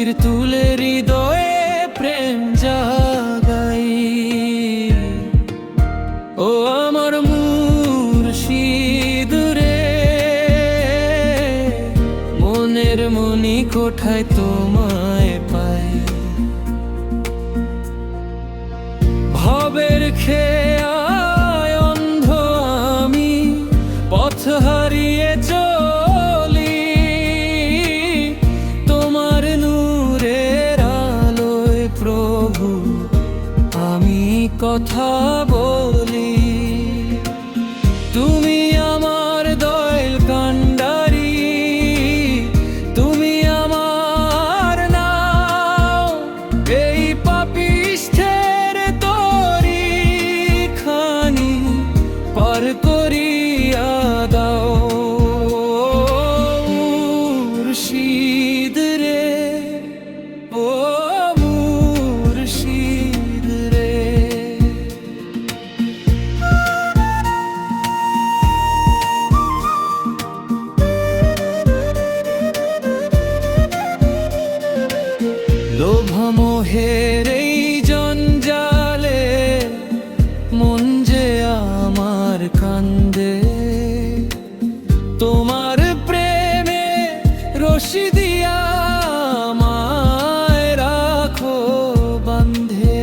জিকির তুলে হৃদয়ে প্রেম জাগাই। ও আমার মুর্শিদ রে, মনের মনি কোঠায় তোমায় পাই। ভবের খেয়ায় অন্ধ আমি, পথ হারিয়ে চলি। তোমার নূরের আলোয় প্রভু আমি কথা বলি। তুমি আমার দয়াল কান্ডারি, তুমি আমার নাও। এই পাপিষ্ঠের তরি খানি পার করিয়া দাও। মুর্শিদ রে, ও মুর্শিদ রে। লোভ মোহের এই জঞ্জালে মন যে আমার কান্দে। তোমার প্রেমে রশি দিয়া আমায় রাখো বান্ধে।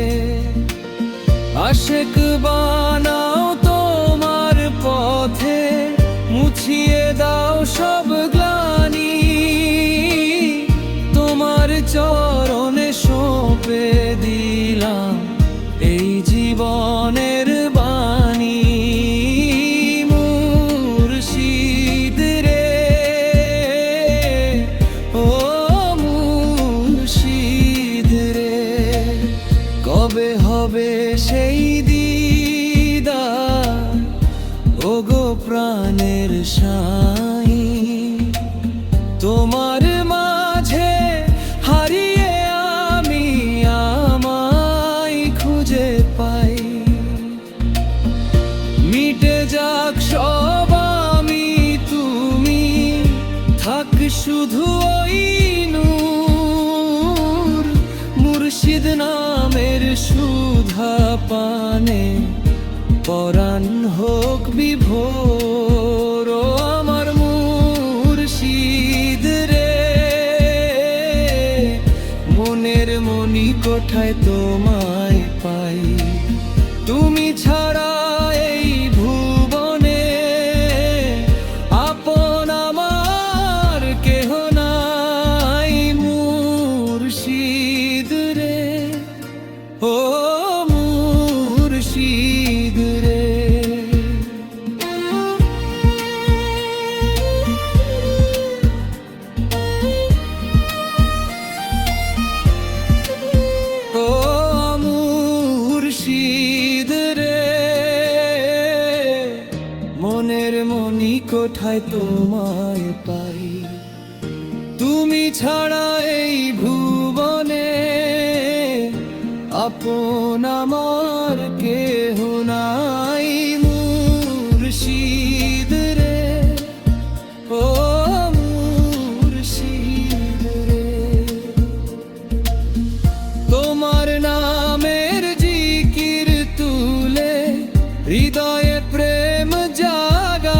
আশেক বানাও তোমার পথে, মুছিয়ে দাও সব গ্লানি। তোমার চরণে সঁপে দিলাম এই জীবনের বাণী। মুর্শিদ রে, ও মুর্শিদ রে, কবে হবে সেই দিদার ওগো প্রাণের সাই। তোমার মাঝে হারিয়ে আমি আমায় খুঁজে পাই। মিটে যাক সব আমি তুমি, থাক শুধু ওই নূর। মুর্শিদ নামের সুধা পানে পরাণ হোক বিভোর। ও আমার মুর্শিদ রে, মনের মনি কোঠায় তোমায় পাই। তুমি ছাড়া এই ভুবনে আপন আমার কেহ নাই। মুর্শিদ রে, ও মুর্শিদ রে। ও মুর্শিদ রে, মনের মনি কোঠায় তোমায় পাই। তুমি ছাড়া এই ভুবনে আপন আমার কেহ নাই। মুর্শিদ রে, ও মুর্শিদ রে। তোমার নামের জিকির তুলে হৃদয়ে প্রেম জাগাই।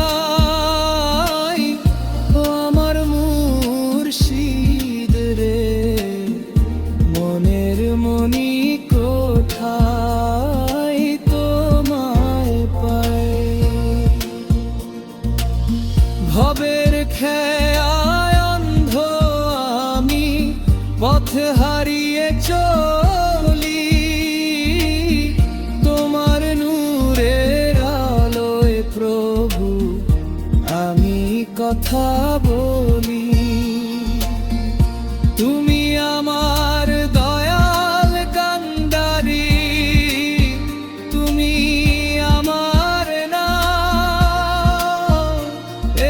ও আমার মুর্শিদ রে, মনের মনি কোঠায় তোমায় পাই। ভবের খেয়ায় অন্ধ আমি, পথ হারিয়ে চলি। তোমার নূরের আলোয় প্রভু আমি কথা বলি। তুমি আমার দয়াল কান্ডারি, তুমি আমার নাও।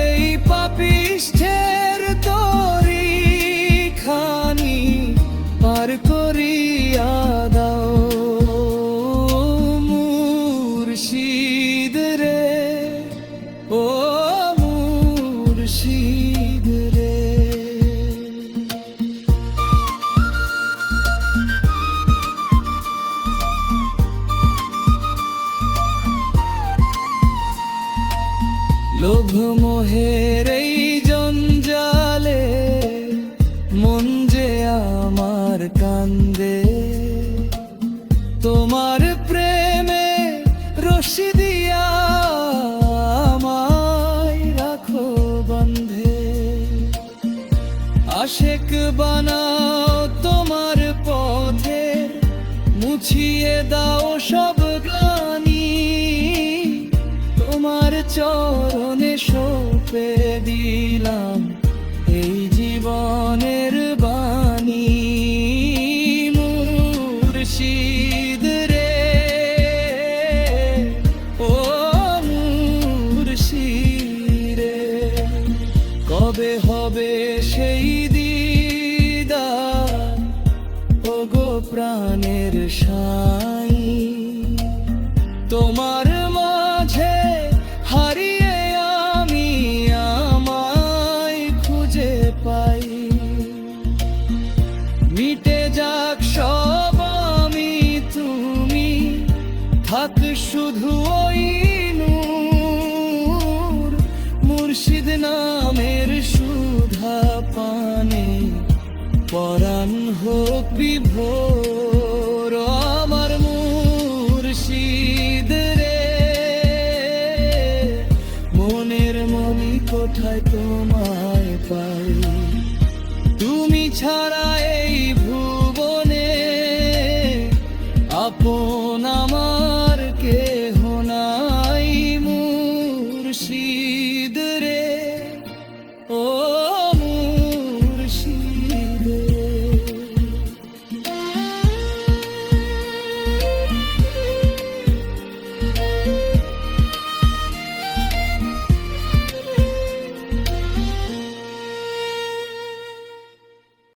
এই পাপিষ্ঠের তরি খানি পার করিয়া দাও। মুর্শিদ রে, ও মুর্শিদ। মোহের এই জঞ্জালে মন যে আমার কান্দে, তোমার প্রেমে রশি দিয়া আমায় রাখো বন্ধে। আশেক বানাও তোমার পথের, মুছিয়ে দাও সব গ্লানি, তোমার চরণে সঁপে দিলাম এই জীবনের বাণী। মুর্শিদ রে, ও মুর্শিদ রে, কবে হবে সেই দিদার ওগো প্রাণের সাই, তোমার মাঝে হারিয়ে আমি আমায় খুঁজে পাই। মিটে যাক সব আমি তুমি, থাক শুধু ওই নূর। মুর্শিদ নামের সুধা পানে পরাণ হোক বিভোর। আমার মুর্শিদ রে, মনের মনি কোঠায় তোমায় পাই, তুমি ছাড়া